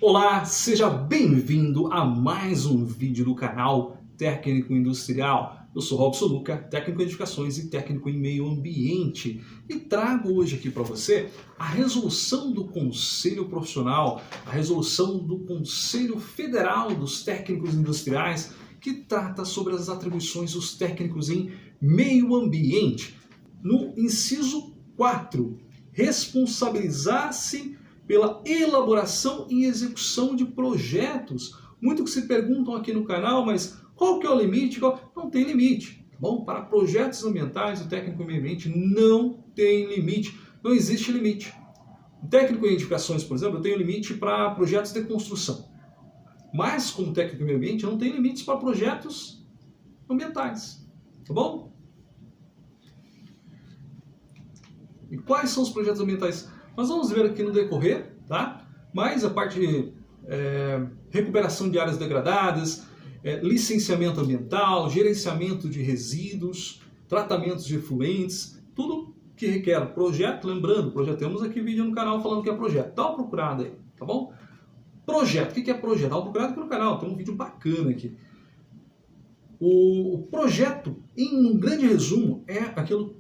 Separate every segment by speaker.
Speaker 1: Olá, seja bem-vindo a mais um vídeo do canal Técnico Industrial. Eu sou Robson Luca, técnico em edificações e técnico em meio ambiente, e trago hoje aqui para você a resolução do Conselho Profissional, a resolução do Conselho Federal dos Técnicos Industriais, que trata sobre as atribuições dos técnicos em meio ambiente. No inciso 4, responsabilizar-se pela elaboração e execução de projetos. Muito que se perguntam aqui no canal, mas qual que é o limite? Não tem limite, tá bom? Para projetos ambientais, o técnico em meio ambiente não tem limite, não existe limite. O técnico em edificações, por exemplo, eu tenho limite para projetos de construção. Mas, como técnico em meio ambiente, eu não tenho limites para projetos ambientais, tá bom? E quais são os projetos ambientais? Nós vamos ver aqui no decorrer, tá? Mas a parte de recuperação de áreas degradadas, licenciamento ambiental, gerenciamento de resíduos, tratamentos de efluentes, tudo que requer projeto. Lembrando, temos aqui vídeo no canal falando que é projeto. Dá uma procurada aí, tá bom? Projeto, o que é projeto? Dá uma procurada aqui no canal, tem um vídeo bacana aqui. O projeto, em um grande resumo, é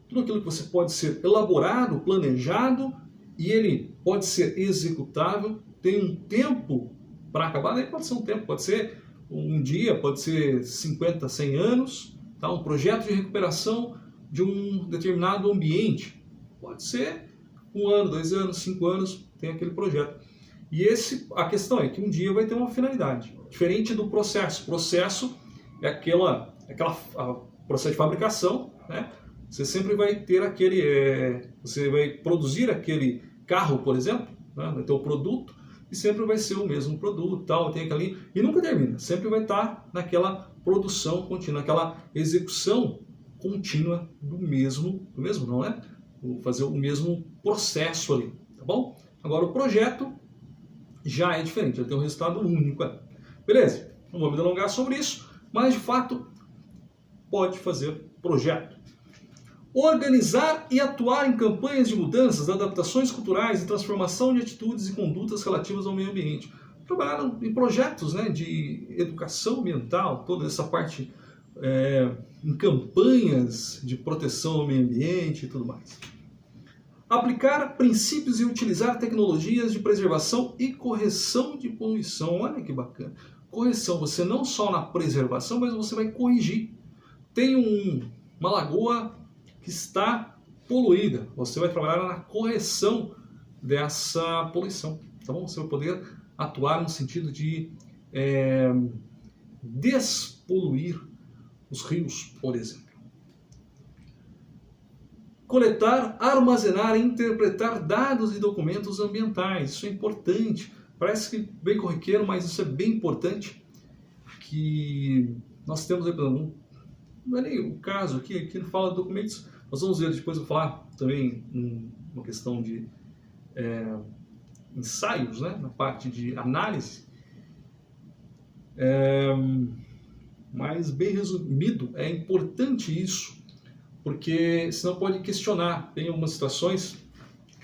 Speaker 1: tudo aquilo que você pode ser elaborado, planejado, e ele pode ser executável, tem um tempo para acabar, daí pode ser um tempo, pode ser um dia, pode ser 50, 100 anos, tá? Um projeto de recuperação de um determinado ambiente, pode ser 1 ano, 2 anos, 5 anos, tem aquele projeto. E a questão é que um dia vai ter uma finalidade, diferente do processo. O processo é aquela processo de fabricação, né? Você sempre vai ter você vai produzir aquele carro, por exemplo, né? Vai ter o produto e sempre vai ser o mesmo produto, tal, tem aquele, e nunca termina, sempre vai estar naquela produção contínua, aquela execução contínua do mesmo não, né? Vou fazer o mesmo processo ali, tá bom? Agora o projeto já é diferente, ele tem um resultado único, beleza? Não vou me delongar sobre isso, mas de fato pode fazer projeto. Organizar e atuar em campanhas de mudanças, adaptações culturais e transformação de atitudes e condutas relativas ao meio ambiente. Trabalhar em projetos, né, de educação ambiental, toda essa parte em campanhas de proteção ao meio ambiente e tudo mais. Aplicar princípios e utilizar tecnologias de preservação e correção de poluição. Olha que bacana. Correção, você não só na preservação, mas você vai corrigir. Tem uma lagoa que está poluída, você vai trabalhar na correção dessa poluição, tá bom? Você vai poder atuar no sentido de despoluir os rios, por exemplo. Coletar, armazenar e interpretar dados e documentos ambientais, isso é importante. Parece que bem corriqueiro, mas isso é bem importante, que nós temos, não é nem o caso aqui não fala de documentos, nós vamos ver depois, eu vou falar também uma questão de ensaios, né, na parte de análise, mas bem resumido, é importante isso, porque senão pode questionar, tem algumas situações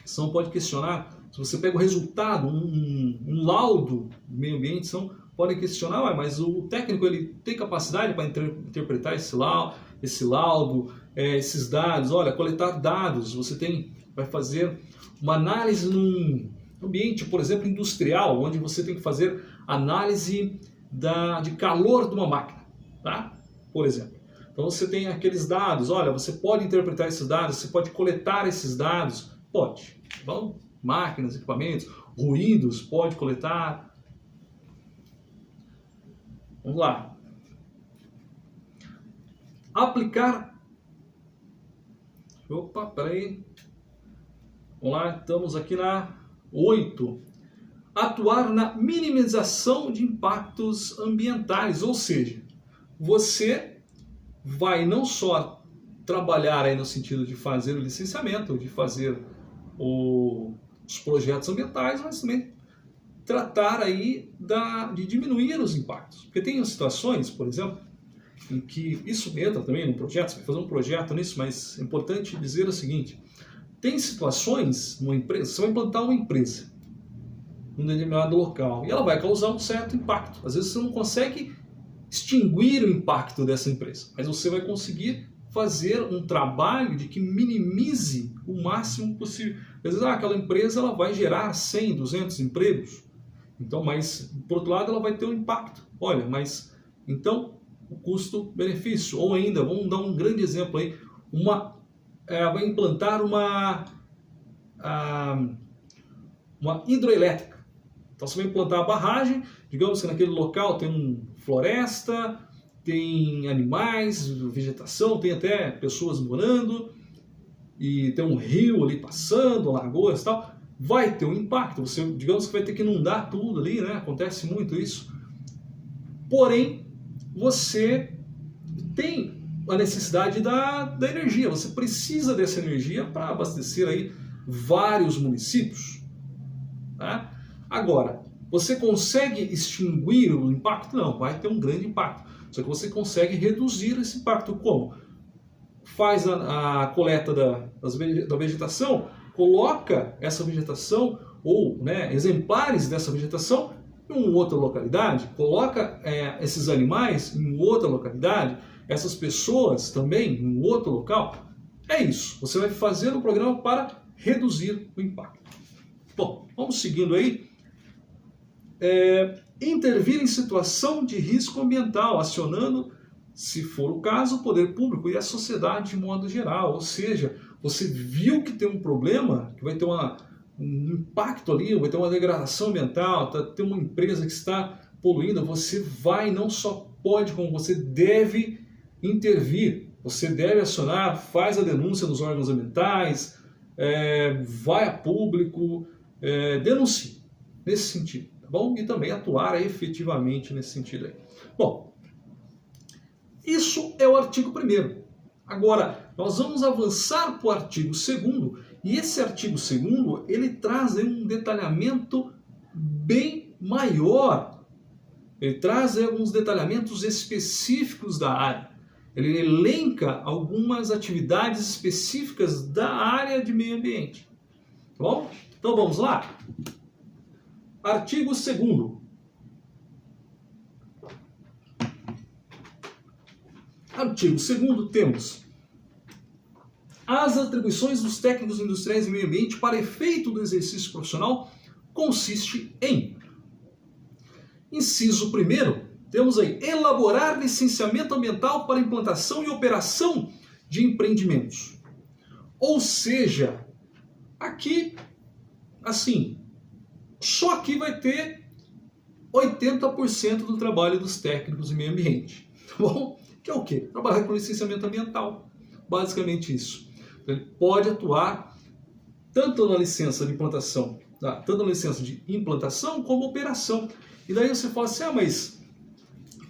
Speaker 1: que senão pode questionar, se você pega o resultado, um laudo do meio ambiente, senão pode questionar, mas o técnico ele tem capacidade para interpretar esse laudo, esses dados. Olha, coletar dados, vai fazer uma análise num ambiente, por exemplo, industrial, onde você tem que fazer análise de calor de uma máquina, tá? Por exemplo. Então você tem aqueles dados, olha, você pode interpretar esses dados, você pode coletar esses dados, pode, tá bom? Máquinas, equipamentos, ruídos, pode coletar. Vamos lá. Aplicar. Opa, peraí. Vamos lá, estamos aqui na 8. Atuar na minimização de impactos ambientais, ou seja, você vai não só trabalhar aí no sentido de fazer o licenciamento, de fazer os projetos ambientais, mas também tratar aí de diminuir os impactos. Porque tem situações, por exemplo, em que isso entra também no projeto, você vai fazer um projeto nisso, mas é importante dizer o seguinte, tem situações numa empresa, você vai implantar uma empresa, num determinado local. E ela vai causar um certo impacto. Às vezes você não consegue extinguir o impacto dessa empresa, mas você vai conseguir fazer um trabalho de que minimize o máximo possível. Às vezes aquela empresa ela vai gerar 100, 200 empregos, então, mas por outro lado ela vai ter um impacto. Olha, mas então o custo-benefício, ou ainda, vamos dar um grande exemplo aí, vai implantar uma hidroelétrica. Então você vai implantar a barragem, digamos que naquele local tem uma floresta, tem animais, vegetação, tem até pessoas morando, e tem um rio ali passando, lagoas e tal, vai ter um impacto. Você, digamos que vai ter que inundar tudo ali, né? Acontece muito isso. Porém, você tem a necessidade da energia, você precisa dessa energia para abastecer aí vários municípios. Tá? Agora, você consegue extinguir o impacto? Não, vai ter um grande impacto. Só que você consegue reduzir esse impacto. Como? Faz a coleta da vegetação, coloca essa vegetação ou, né, exemplares dessa vegetação em uma outra localidade, coloca esses animais em outra localidade, essas pessoas também em outro local. É isso, você vai fazer um programa para reduzir o impacto. Bom, vamos seguindo aí. Intervir em situação de risco ambiental, acionando, se for o caso, o poder público e a sociedade de modo geral. Ou seja, você viu que tem um problema, que vai ter um impacto ali, vai ter uma degradação ambiental, tem uma empresa que está poluindo, você vai, não só pode, como você deve intervir. Você deve acionar, faz a denúncia nos órgãos ambientais, vai a público, denuncie nesse sentido. Bom, e também atuar efetivamente nesse sentido aí. Bom, isso é o artigo 1º. Agora, nós vamos avançar para o artigo 2º, e esse artigo 2º, ele traz aí um detalhamento bem maior. Ele traz aí alguns detalhamentos específicos da área. Ele elenca algumas atividades específicas da área de meio ambiente. Tá bom? Então vamos lá? Artigo 2º. Artigo 2º temos: as atribuições dos técnicos industriais e meio ambiente para efeito do exercício profissional consiste em: inciso 1º, temos aí elaborar licenciamento ambiental para implantação e operação de empreendimentos. Ou seja, aqui, assim, só aqui vai ter 80% do trabalho dos técnicos em meio ambiente, tá bom? Que é o quê? Trabalhar com licenciamento ambiental, basicamente isso. Então, ele pode atuar tanto na licença de implantação, tá? Tanto na licença de implantação como operação. E daí você fala assim, mas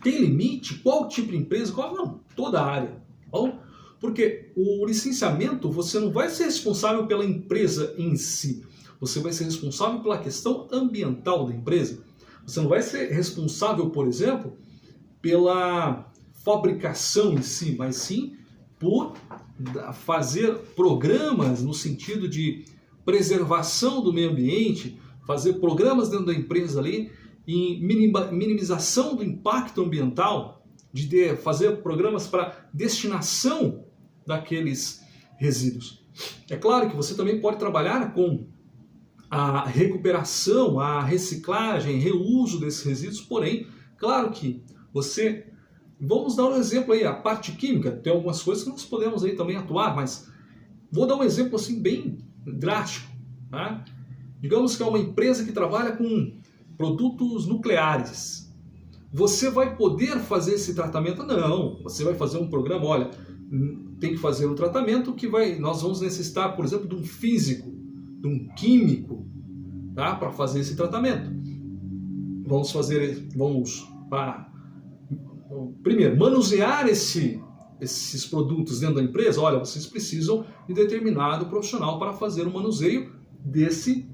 Speaker 1: tem limite? Qual tipo de empresa? Qual? Não, toda a área, tá bom? Porque o licenciamento, você não vai ser responsável pela empresa em si. Você vai ser responsável pela questão ambiental da empresa. Você não vai ser responsável, por exemplo, pela fabricação em si, mas sim por fazer programas no sentido de preservação do meio ambiente, fazer programas dentro da empresa ali em minimização do impacto ambiental, de fazer programas para destinação daqueles resíduos. É claro que você também pode trabalhar com a recuperação, a reciclagem, reuso desses resíduos, porém, claro que você... Vamos dar um exemplo aí, a parte química, tem algumas coisas que nós podemos aí também atuar, mas vou dar um exemplo assim bem drástico, tá? Digamos que é uma empresa que trabalha com produtos nucleares. Você vai poder fazer esse tratamento? Não, você vai fazer um programa, olha, tem que fazer um tratamento que nós vamos necessitar, por exemplo, de um físico, de um químico, tá? Para fazer esse tratamento. Primeiro, manusear esses produtos dentro da empresa. Olha, vocês precisam de determinado profissional para fazer o manuseio desse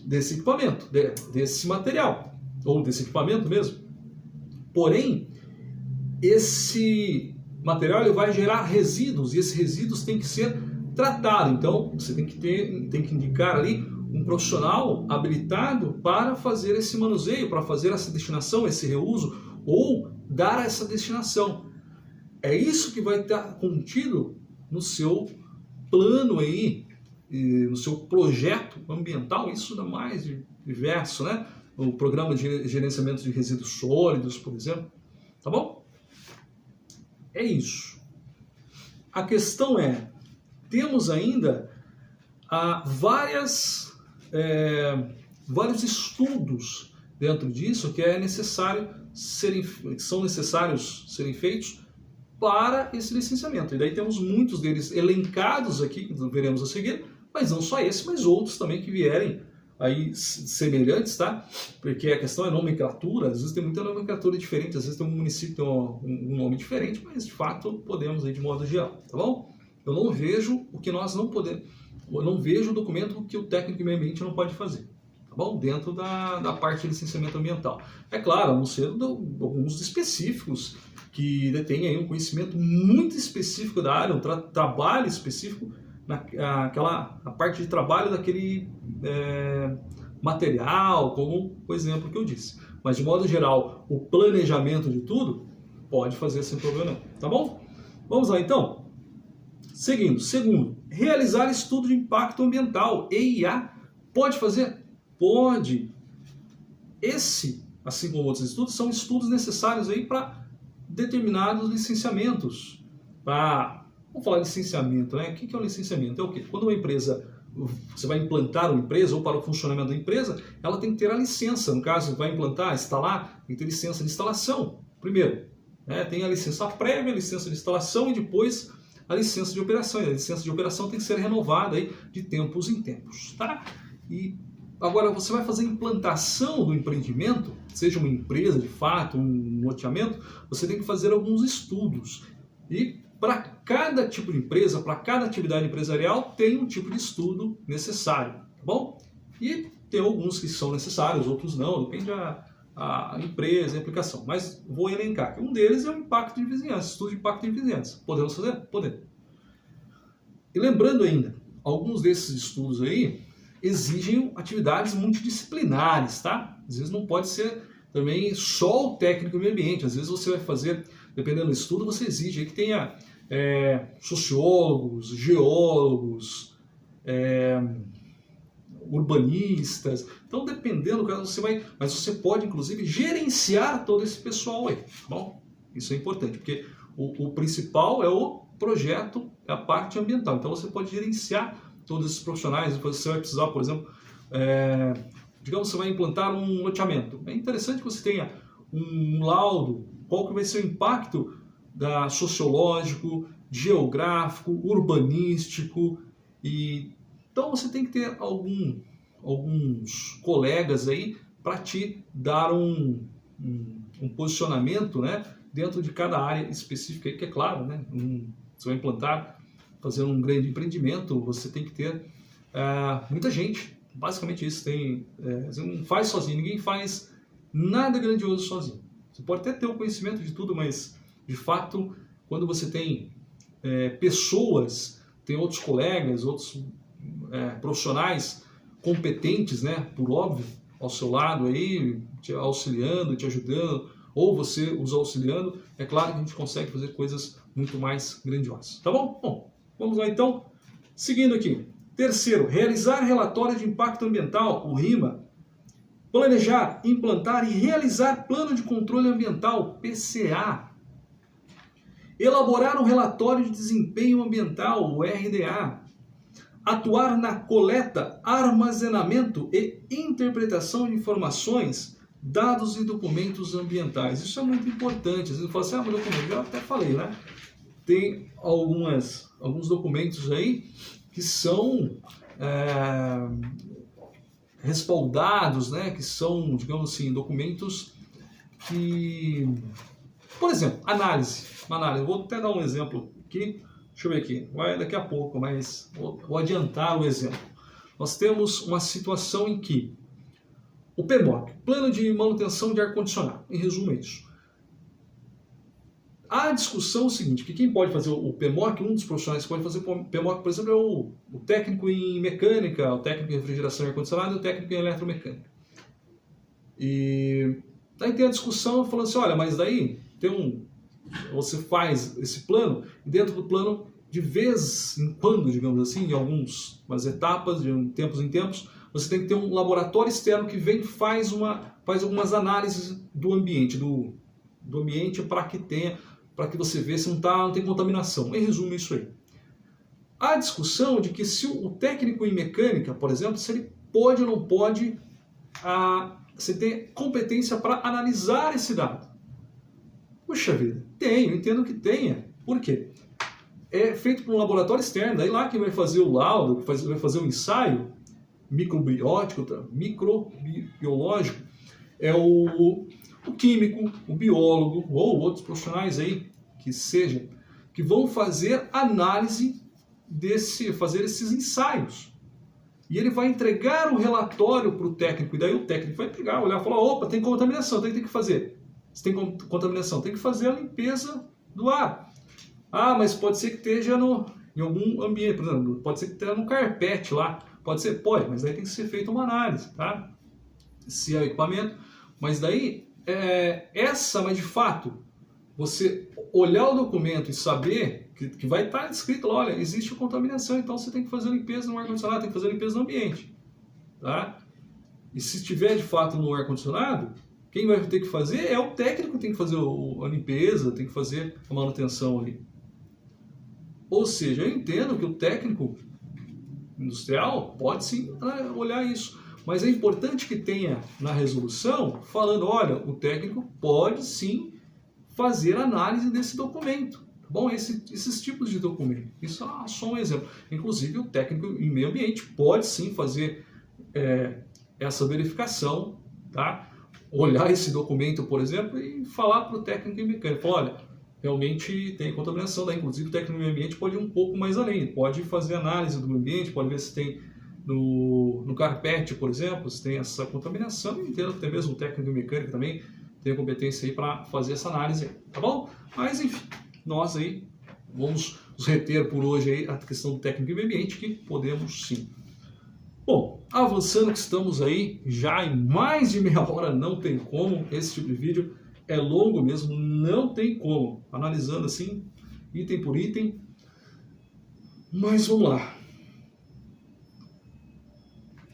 Speaker 1: equipamento, desse material, ou desse equipamento mesmo. Porém, esse material ele vai gerar resíduos, e esses resíduos têm que ser tratados. Então, você tem que indicar ali um profissional habilitado para fazer esse manuseio, para fazer essa destinação, esse reuso, ou dar essa destinação. É isso que vai estar contido no seu plano aí, no seu projeto ambiental, isso dá mais diverso, né? O programa de gerenciamento de resíduos sólidos, por exemplo. Tá bom? É isso. A questão é, temos ainda vários estudos dentro disso que são necessários serem feitos para esse licenciamento. E daí temos muitos deles elencados aqui, que veremos a seguir, mas não só esse, mas outros também que vierem aí semelhantes, tá? Porque a questão é nomenclatura, às vezes tem muita nomenclatura diferente, às vezes tem um município que tem um nome diferente, mas de fato podemos aí de modo geral, tá bom? Eu não vejo o que nós não podemos, eu não vejo o documento que o técnico de meio ambiente não pode fazer, tá bom? Dentro da parte de licenciamento ambiental. É claro, a não ser alguns específicos que detêm aí um conhecimento muito específico da área, um trabalho específico, a parte de trabalho daquele material, como o exemplo que eu disse. Mas de modo geral, o planejamento de tudo pode fazer sem problema, tá bom? Vamos lá então. Seguindo. Segundo, realizar estudo de impacto ambiental. EIA pode fazer? Pode. Esse, assim como outros estudos, são estudos necessários aí para determinados licenciamentos. Vamos falar de licenciamento, né? O que é um licenciamento? É o quê? Quando uma empresa, você vai implantar uma empresa ou para o funcionamento da empresa, ela tem que ter a licença. No caso, vai implantar, instalar, tem que ter licença de instalação. Primeiro, tem a licença prévia, a licença de instalação e depois a licença de operação. E a licença de operação tem que ser renovada aí de tempos em tempos, tá? E agora você vai fazer a implantação do empreendimento, seja uma empresa de fato, um loteamento, você tem que fazer alguns estudos. E para cada tipo de empresa, para cada atividade empresarial, tem um tipo de estudo necessário, tá bom? E tem alguns que são necessários, outros não, depende da empresa, a aplicação. Mas vou elencar. Um deles é o impacto de vizinhança, estudo de impacto de vizinhança. Podemos fazer? Podemos. E lembrando ainda, alguns desses estudos aí exigem atividades multidisciplinares, tá? Às vezes não pode ser também só o técnico do meio ambiente, às vezes você vai fazer, dependendo do estudo, você exige aí que tenha sociólogos, geólogos, urbanistas. Então, dependendo do caso, mas você pode, inclusive, gerenciar todo esse pessoal aí, tá bom? Isso é importante, porque o principal é o projeto, é a parte ambiental. Então, você pode gerenciar todos esses profissionais. Você vai precisar, por exemplo, digamos, você vai implantar um loteamento. É interessante que você tenha um laudo, qual que vai ser o impacto sociológico, geográfico, urbanístico. Então você tem que ter alguns colegas aí para te dar um posicionamento, né, dentro de cada área específica aí, que é claro, né, você vai implantar, fazer um grande empreendimento, você tem que ter muita gente. Basicamente isso, você não faz sozinho, ninguém faz nada grandioso sozinho. Você pode até ter o conhecimento de tudo, mas de fato, quando você tem pessoas, tem outros colegas, outros profissionais competentes, né, por óbvio, ao seu lado aí, te auxiliando, te ajudando, ou você os auxiliando, é claro que a gente consegue fazer coisas muito mais grandiosas. Tá bom? Bom, vamos lá então. Seguindo aqui. Terceiro, realizar relatório de impacto ambiental, o RIMA. Planejar, implantar e realizar plano de controle ambiental, PCA. Elaborar um relatório de desempenho ambiental, o RDA. Atuar na coleta, armazenamento e interpretação de informações, dados e documentos ambientais. Isso é muito importante. Às vezes fala assim, mas documento, eu até falei, né? Tem alguns documentos aí que são respaldados, né? Que são, digamos assim, documentos que... Por exemplo, análise. Vou até dar um exemplo aqui. Deixa eu ver aqui. Vai daqui a pouco, mas vou adiantar o exemplo. Nós temos uma situação em que o PMOC, Plano de Manutenção de Ar-Condicionado, em resumo é isso. A discussão é o seguinte, que quem pode fazer o PMOC, um dos profissionais que pode fazer o PMOC, por exemplo, é o técnico em mecânica, o técnico em refrigeração e ar-condicionado e o técnico em eletromecânica. E daí tem a discussão falando assim, olha, mas daí você faz esse plano, e dentro do plano, de vez em quando, digamos assim, em algumas etapas, de tempos em tempos, você tem que ter um laboratório externo que vem e faz algumas análises do ambiente, do ambiente para que você veja se não tem contaminação. Em resumo, isso aí. Há discussão de que se o técnico em mecânica, por exemplo, se ele pode ou não pode, você tem competência para analisar esse dado. Puxa vida, eu entendo que tenha. Por quê? É feito por um laboratório externo, daí lá quem vai fazer o laudo, vai fazer o ensaio microbiológico, é o químico, o biólogo ou outros profissionais aí que vão fazer análise fazer esses ensaios. E ele vai entregar o relatório para o técnico, e daí o técnico vai pegar, olhar e falar, opa, tem contaminação, tem que fazer. Se tem contaminação, tem que fazer a limpeza do ar. Ah, mas pode ser que esteja em algum ambiente, por exemplo, pode ser que esteja no carpete lá, pode, mas daí tem que ser feita uma análise, tá? Se é o equipamento, mas daí, mas de fato, você olhar o documento e saber que vai estar escrito lá, olha, existe contaminação, então você tem que fazer limpeza no ar-condicionado, tem que fazer limpeza no ambiente, tá? E se estiver de fato no ar-condicionado, quem vai ter que fazer é o técnico que tem que fazer a limpeza, tem que fazer a manutenção ali. Ou seja, eu entendo que o técnico industrial pode sim olhar isso, mas é importante que tenha na resolução falando, olha, o técnico pode sim fazer análise desse documento. Tá bom? Esses tipos de documento. Isso é só um exemplo. Inclusive, o técnico em meio ambiente pode sim fazer essa verificação, tá? Olhar esse documento, por exemplo, e falar para o técnico em mecânica, olha, realmente tem contaminação, daí, inclusive o técnico em meio ambiente pode ir um pouco mais além, pode fazer análise do ambiente, pode ver se tem no carpete, por exemplo, se tem essa contaminação, e entendo que até mesmo o técnico em mecânica também tem a competência aí para fazer essa análise, tá bom? Mas enfim, nós aí vamos nos reter por hoje aí a questão do técnico em meio ambiente, que podemos sim. Bom, avançando que estamos aí já em mais de meia hora, não tem como, esse tipo de vídeo é longo mesmo, não tem como, analisando assim, item por item, mas vamos lá.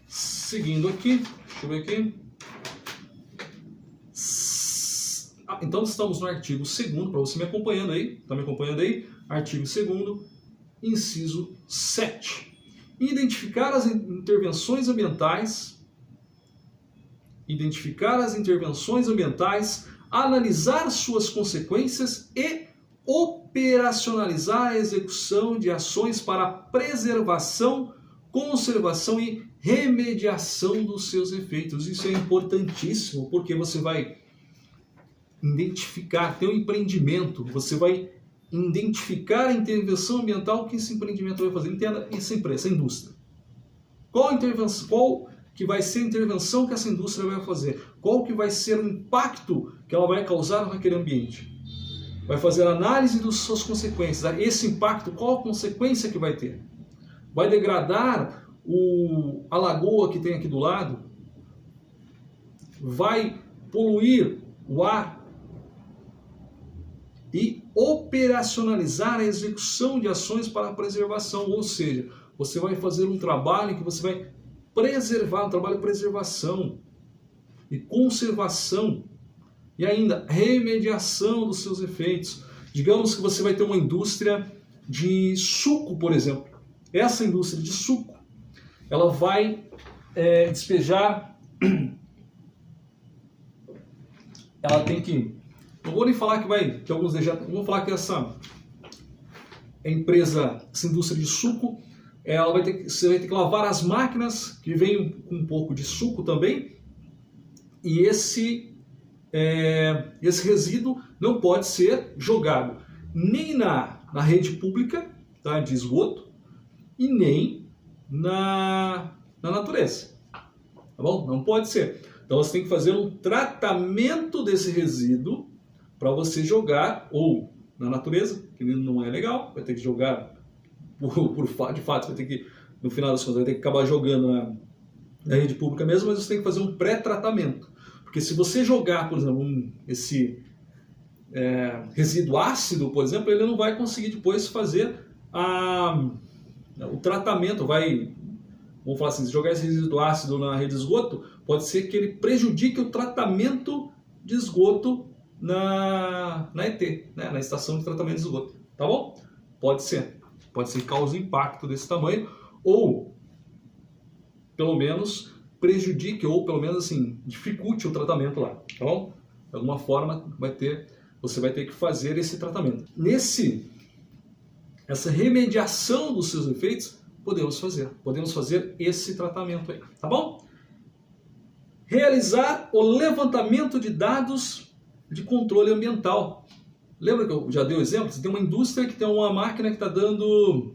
Speaker 1: Seguindo aqui, deixa eu ver aqui. Então estamos no artigo 2º, para você me acompanhando aí, tá me acompanhando aí? Artigo 2º, inciso 7. Identificar as intervenções ambientais, analisar suas consequências e operacionalizar a execução de ações para preservação, conservação e remediação dos seus efeitos. Isso é importantíssimo, porque você vai identificar, ter um empreendimento, você vai identificar a intervenção ambiental que esse empreendimento vai fazer. Entenda essa empresa, essa indústria. Qual que vai ser a intervenção que essa indústria vai fazer? Qual que vai ser o impacto que ela vai causar naquele ambiente? Vai fazer análise das suas consequências. Esse impacto, qual a consequência que vai ter? Vai degradar a lagoa que tem aqui do lado? Vai poluir o ar? E operacionalizar a execução de ações para a preservação, ou seja, você vai fazer um trabalho que você vai preservar, um trabalho de preservação e conservação e ainda remediação dos seus efeitos. Digamos que você vai ter uma indústria de suco, por exemplo. Essa indústria de suco, ela vai despejar, ela tem que, não vou nem falar que alguns vamos falar que essa empresa, essa indústria de suco, você vai ter que lavar as máquinas que vêm com um pouco de suco também, e esse resíduo não pode ser jogado nem na rede pública, tá, de esgoto, e nem na natureza, tá bom? Não pode ser. Então você tem que fazer um tratamento desse resíduo para você jogar ou na natureza, que não é legal, vai ter que jogar, de fato, vai ter que, no final das contas, vai ter que acabar jogando na rede pública mesmo, mas você tem que fazer um pré-tratamento. Porque se você jogar, por exemplo, esse resíduo ácido, por exemplo, ele não vai conseguir depois fazer o tratamento, vamos falar assim, se jogar esse resíduo ácido na rede de esgoto, pode ser que ele prejudique o tratamento de esgoto na ET, né, na estação de tratamento de esgoto, tá bom? Pode ser que cause impacto desse tamanho, ou pelo menos prejudique, ou pelo menos assim, dificulte o tratamento lá, tá bom? De alguma forma você vai ter que fazer esse tratamento. Essa remediação dos seus efeitos, podemos fazer esse tratamento aí, tá bom? Realizar o levantamento de dados de controle ambiental. Lembra que eu já dei o exemplo? Você tem uma indústria que tem uma máquina que está dando